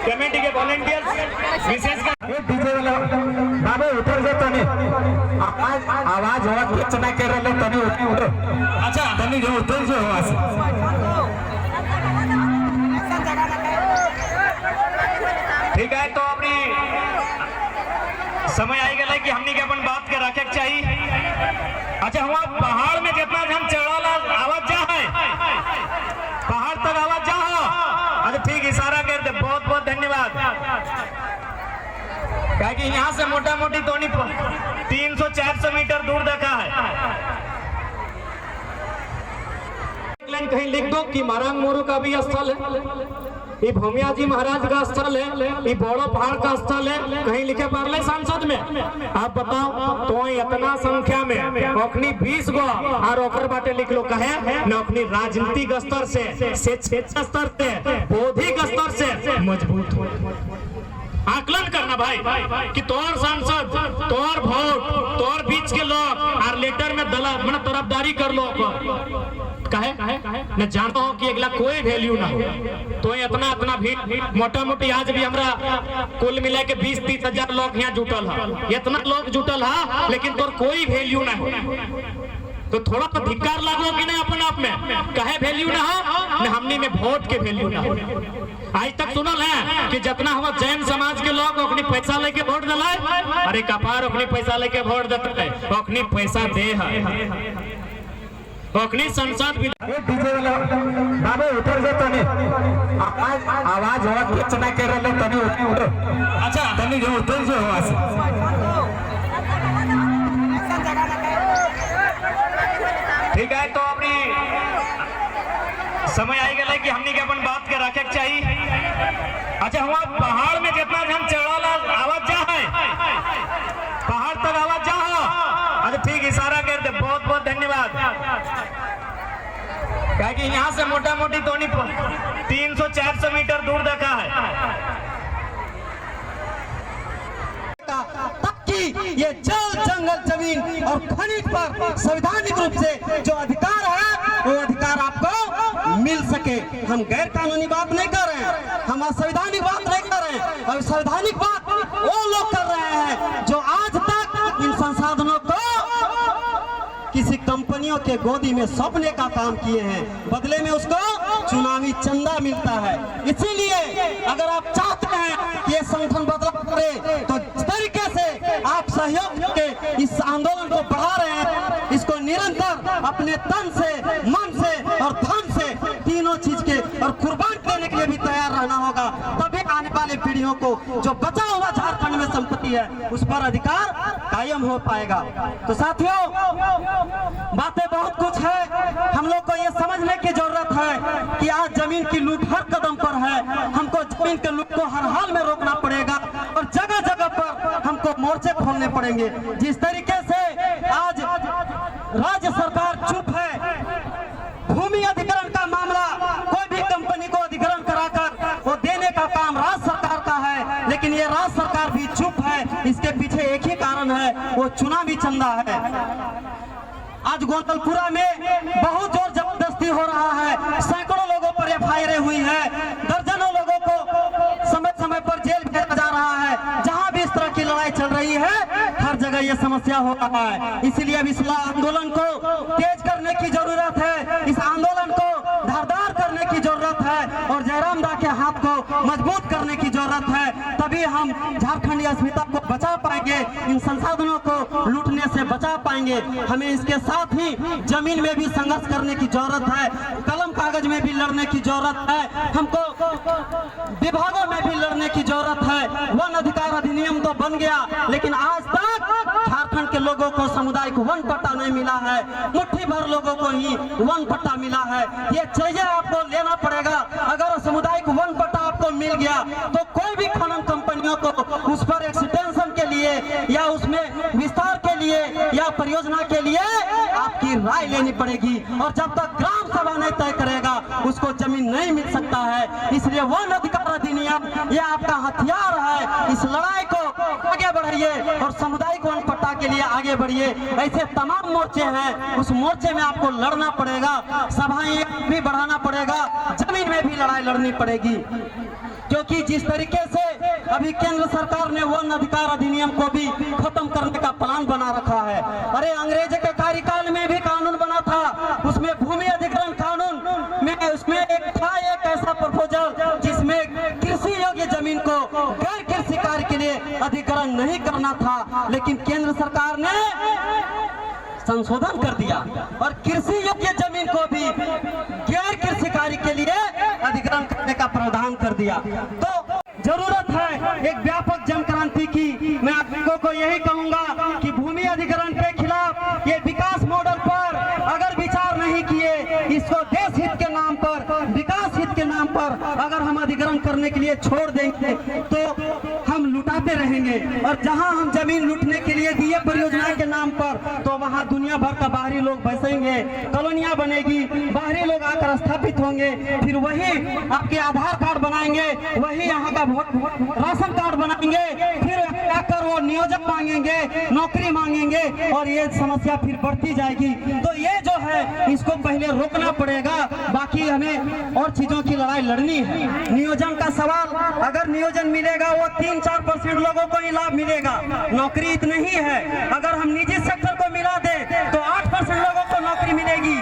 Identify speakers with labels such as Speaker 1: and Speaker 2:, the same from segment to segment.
Speaker 1: Committee के volunteers विशेषकर
Speaker 2: DJ वाला बाबू उतर जा तने आवाज होवा कुछ ना कर रहे तने उठो
Speaker 1: अच्छा
Speaker 2: तने जो उतर जो आवाज
Speaker 1: ठीक है। तो अपनी समय आई गया कि हमने के अपन बात के रखे चाहिए। अच्छा हुआ पहाड़ में जितना हम चढ़ाला आवाज जा है पहाड़ तक आवाज जा हो। अच्छा ठीक इशारा कर दे बहुत बहुत धन्यवाद। क्या कि यहाँ से मोटा मोटी तो 300-400 मीटर दूर देखा है। कहीं लिख दो कि मारंग मोरू का भी स्थल है, ये भूमिया जी महाराज का स्थल है, ये बोड़ो पहाड़ का स्थल है, कहीं लिखे पार्ले सांसद में। आप बताओ तो इतना संख्या में ओखनी 20 गो और ओकर बाटे लिख लो कहे न ओखनी राजनीतिक स्तर से क्षेत्र स्तर से बौद्धिक स्तर से मजबूत हो। आकलन करना भाई कि तोर सांसद तोर वोट तोर बीच के लोग और लेटर में दला मतलब तरफदारी कर लो कहे मैं जानता हूँ कि अगला कोई वैल्यू ना हो तो इतना भीड़ मोटा मोटी आज भी हमरा कुल मिला के 20-30 हजार लोग यहाँ जुटल है। इतना लोग जुटल है लेकिन तोर कोई वैल्यू ना हो तो थोड़ा तो धिक्कार लागो कि नहीं अपन आप में कहे वैल्यू ना हो न हमनी में वोट के वैल्यू ना हो। आज तक सुनल है कि जितना हम जैन समाज के लोग अपनी पैसा लेके वोट दिलाए अरे कपार अपनी पैसा लेके वोट देते है अपनी पैसा दे है अपनी संसद
Speaker 2: डीजे वाला बाबू उतर जा तने आवाज होवा कुछ ना कर रहे तने उठो
Speaker 1: अच्छा
Speaker 2: तने जो उतर जो आवाज
Speaker 1: ठीक है। तो अपनी समय आई गया कि हमने के अपन बात के रखे चाहिए। अच्छा हुआ पहाड़ में जितना हम चढ़ाला आवाज जा है पहाड़ तक आवाज जा हो। अच्छा ठीक इशारा कर दे बहुत बहुत धन्यवाद। क्या कि यहाँ से मोटा मोटी तो 300-400 मीटर दूर देखा है।
Speaker 3: ये जल जंगल जमीन और खनिज पर संवैधानिक रूप से जो अधिकार है वो अधिकार आपको मिल सके। हम गैर कानूनी बात नहीं कर रहे हैं, हम असंवैधानिक बात नहीं कर रहे हैं। और संवैधानिक बात वो लोग कर रहे हैं जो आज तक इन संसाधनों को किसी कंपनियों के गोदी में सौंपने का काम किए हैं, बदले में उसको चुनावी चंदा मिलता है। इसीलिए अगर आप चाहते हैं कि ये संगठन बदलाव करे तो जिस तरीके से आप सहयोग के इस आंदोलन को बढ़ा रहे हैं इसको निरंतर अपने तन से मन से और धन से तीनों चीज के और कुर्बान करने के लिए भी तैयार रहना होगा। तभी आने वाले पीढ़ियों को जो बचा हुआ झारखंड में संपत्ति है उस पर अधिकार कायम हो पाएगा। तो साथियों बातें बहुत कुछ है, हम लोग को ये समझने की जरूरत है कि आज जमीन की लूट हर कदम पर है। हमको जमीन के लूट को हर हाल में रोकना पड़ेगा और जगह जगह पर हमको मोर्चे खोलने पड़ेंगे। जिस तरीके से आज राज्य सरकार चुप है, भूमि अधिग्रहण का मामला कोई भी कंपनी को अधिग्रहण कराकर वो देने का काम राज्य सरकार का है, लेकिन ये राज्य सरकार भी चुप है। इसके पीछे एक ही कारण है, वो चुनावी चंदा है। आज गोंदलपुरा में बहुत जोर जबरदस्ती हो रहा है, सैकड़ों लोगों पर एफआईआर हुई है, दर्जनों लोगों को समय समय पर जेल भेजा जा रहा है। जहां भी इस तरह की लड़ाई चल रही है हर जगह ये समस्या हो रहा है। इसलिए अब इस आंदोलन को तेज करने की जरूरत है, इस आंदोलन को धारदार करने की जरूरत है और जयराम दा के हाथ को मजबूत करने की जरूरत है। तभी हम झारखंडी अस्मिता को बचा पाएंगे, इन संसाधनों को लूटने से बचा पाएंगे। हमें इसके साथ ही जमीन में भी संघर्ष करने की जरूरत है, कलम कागज में भी लड़ने की जरूरत है, हमको विभागों में भी लड़ने की जरूरत है। वन अधिकार अधिनियम तो बन गया लेकिन आज तक झारखंड के लोगों को सामुदायिक वन पट्टा नहीं मिला है, मुट्ठी भर लोगों को ही वन पट्टा मिला है। ये चीजें आपको लेना पड़ेगा। अगर सामुदायिक वन पट्टा आपको मिल गया तो कोई भी खनन कंपनियों को उस पर एक्सटेंशन के लिए या उसमें विस्तार के लिए या परियोजना के लिए आपकी राय लेनी पड़ेगी और जब तक ग्राम सभा नहीं तय करेगा उसको जमीन नहीं मिल सकता है। इसलिए वन अधिकार अधिनियम ये आपका हथियार है। इस लड़ाई को आगे बढ़ाइए और सामुदायिक वन पट्टा के लिए आगे बढ़िए। ऐसे तमाम मोर्चे हैं, उस मोर्चे में आपको लड़ना पड़ेगा। सभाएं भी बढ़ाना पड़ेगा, जमीन में भी लड़ाई लड़नी पड़ेगी। क्योंकि जिस तरीके से अभी केंद्र सरकार ने वन अधिकार अधिनियम को भी खत्म करने का प्लान बना रखा है। अरे अंग्रेज के कार्यकाल में भी कानून बना था, उसमें भूमि अधिग्रहण कानून में उसमें एक ऐसा प्रपोजल जिसमें कृषि योग्य जमीन को गैर कृषि कार्य के लिए अधिग्रहण नहीं करना था, लेकिन केंद्र सरकार ने संशोधन कर दिया और कृषि योग्य जमीन को भी गैर कृषि कार्य के लिए अधिग्रहण करने का प्रावधान कर दिया। तो जरूरत है एक व्यापक जन क्रांति की। मैं आप लोगों को यही कहूंगा कि भूमि अधिग्रहण के खिलाफ ये विकास मॉडल पर अगर विचार नहीं किए, इसको देश हित के नाम पर, विकास हित के नाम पर अगर हम अधिग्रहण करने के लिए छोड़ देंगे तो हम लुटाते रहेंगे। और जहां हम जमीन लूटने के लिए दिए परियोजना के नाम पर, तो वहां दुनिया भर का बाहरी लोग बसेंगे, कॉलोनियां बनेगी, बाहरी लोग आकर स्थापित होंगे, फिर वही आपके आधार कार्ड बनाएंगे, वही यहाँ का राशन कार्ड बनाएंगे, फिर आकर वो नियोजक मांगेंगे, नौकरी मांगेंगे और ये समस्या फिर बढ़ती जाएगी। तो ये जो है इसको पहले रोकना पड़ेगा, बाकी हमें और चीजों की लड़ाई लड़नी है। नियोजन का सवाल, अगर नियोजन मिलेगा वो 3-4% लोगों को ही लाभ मिलेगा, नौकरी इतनी ही है। अगर हम निजी सेक्टर को मिला दे तो 8% लोगों को नौकरी मिलेगी।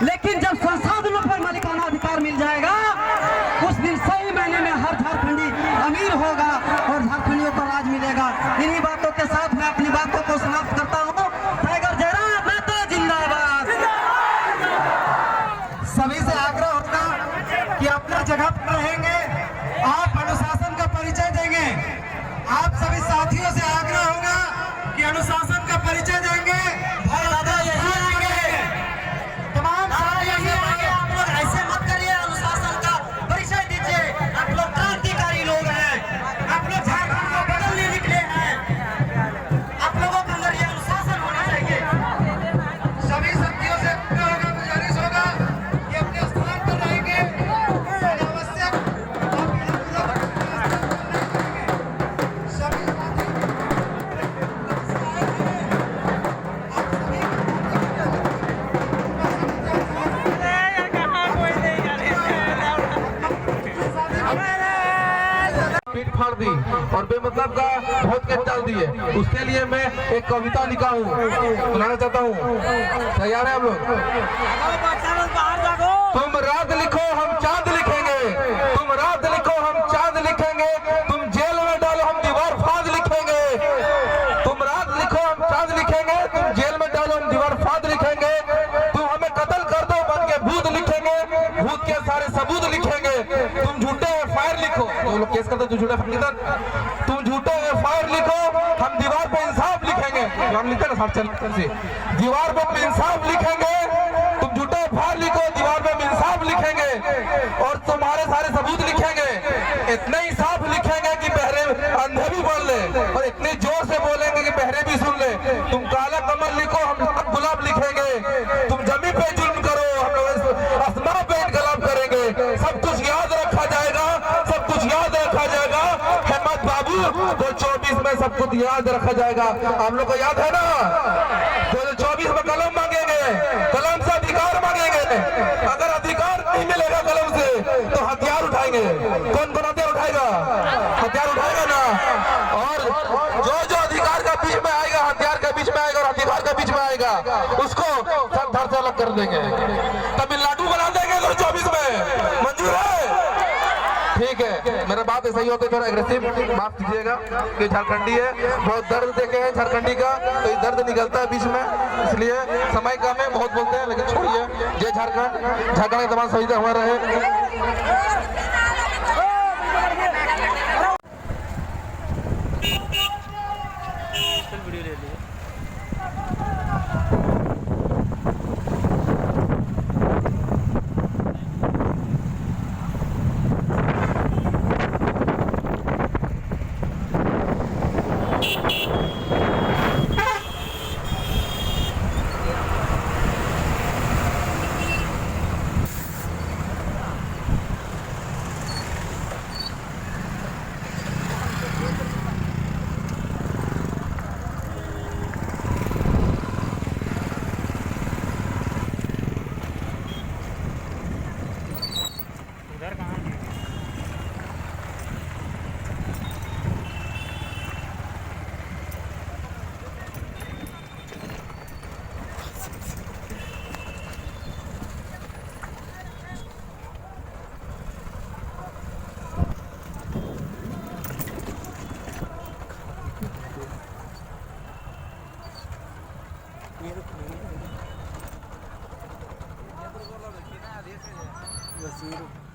Speaker 3: लेकिन जब संसाधनों पर मालिकाना अधिकार मिल जाएगा, उस दिन सही मायने में हर झारखंडी अमीर होगा और झारखंडियों को राज मिलेगा। इन्हीं बातों के साथ मैं अपनी बातों को समाप्त करता हूँ। टाइगर जयराम नेता जिंदाबाद।
Speaker 2: सभी से आग्रह होगा कि अपना जगह पर रहेंगे, आप अनुशासन का परिचय देंगे। आप सभी साथियों से आग्रह होगा कि अनुशासन का परिचय देंगे और दादा यही आएंगे, तमाम यही आएंगे।
Speaker 3: आप लोग ऐसे मत करिए, अनुशासन का परिचय दीजिए। आप लोग क्रांतिकारी लोग हैं, आप लोग झारखंड को बदलने निकले हैं, आप लोगों के अंदर ये अनुशासन होना चाहिए।
Speaker 2: सभी साथियों से आग्रह होगा, गुजारिश होगा कि अपने स्थान पर रहेंगे, अनावश्यक सभी पीठ फाड़ दी और बेमतलब का बहुत के डाल दिए। उसके लिए मैं एक कविता लिखा हूँ, सुनाना चाहता हूँ। तैयार है आप लोग? तुम रात लिखो हम चांद लिखेंगे, तुम रात लिखो हम चांद लिखेंगे, तुम जेल में डालो हम दीवार फाड़ लिखेंगे। तुम रात लिखो हम चांद लिखेंगे, तुम जेल में डालो हम दीवार फाड़ लिखेंगे। तुम हमें कत्ल कर दो बन के भूत लिखेंगे, भूत के सारे सबूत लिखेंगे। तुम झूठे FIR लिखो, जो लोग केस करते झूठे तुम झूठे FIR लिखो, हम दीवार पे इंसाफ लिखेंगे। हम लिखते ना 60 से दीवार पे इंसाफ लिखेंगे। तुम झूठे FIR लिखो, दीवार पे इंसाफ लिखेंगे और तुम्हारे सारे सबूत लिखेंगे। इतने ही साफ लिखेंगे कि बहरे अंधे भी पढ़ ले और इतने जोर से बोलेंगे कि बहरे भी सुन ले। तुम काला कमल लिखो, हम लाल गुलाब लिखेंगे। तुम जमी पे जुल्म करो, हम लोग आसमां पे इनकलाब करेंगे। सब कुछ याद रखा जाएगा, सब कुछ याद रखा जाएगा। हेमंत बाबू 2024 में सब कुछ याद रखा जाएगा। आप लोग को याद है ना, 2024 में कलम मांगेंगे, कलम से अधिकार मांगेंगे। अगर अधिकार नहीं मिलेगा कलम से तो हथियार उठाएंगे। कौन कौन हथियार उठाएगा? हथियार उठाएगा ना। और जो अधिकार का बीच में आएगा, हथियार के बीच में आएगा और अधिकार के बीच में आएगा, उसको सर धड़ से अलग कर देंगे। तमिलनाडु बना देंगे 2024 में। मंजूर है? ठीक है, मेरा बात ऐसा ही होता है, थोड़ा एग्रेसिव माफ कीजिएगा कि झारखंडी है, बहुत दर्द देखे हैं झारखंडी का, तो ये दर्द निकलता है बीच में, इसलिए समय कम है, बहुत बोलते हैं, लेकिन छोड़िए। जय झारखंड, झारखंड के तमाम शहीद हमारे रहे।
Speaker 4: वसीर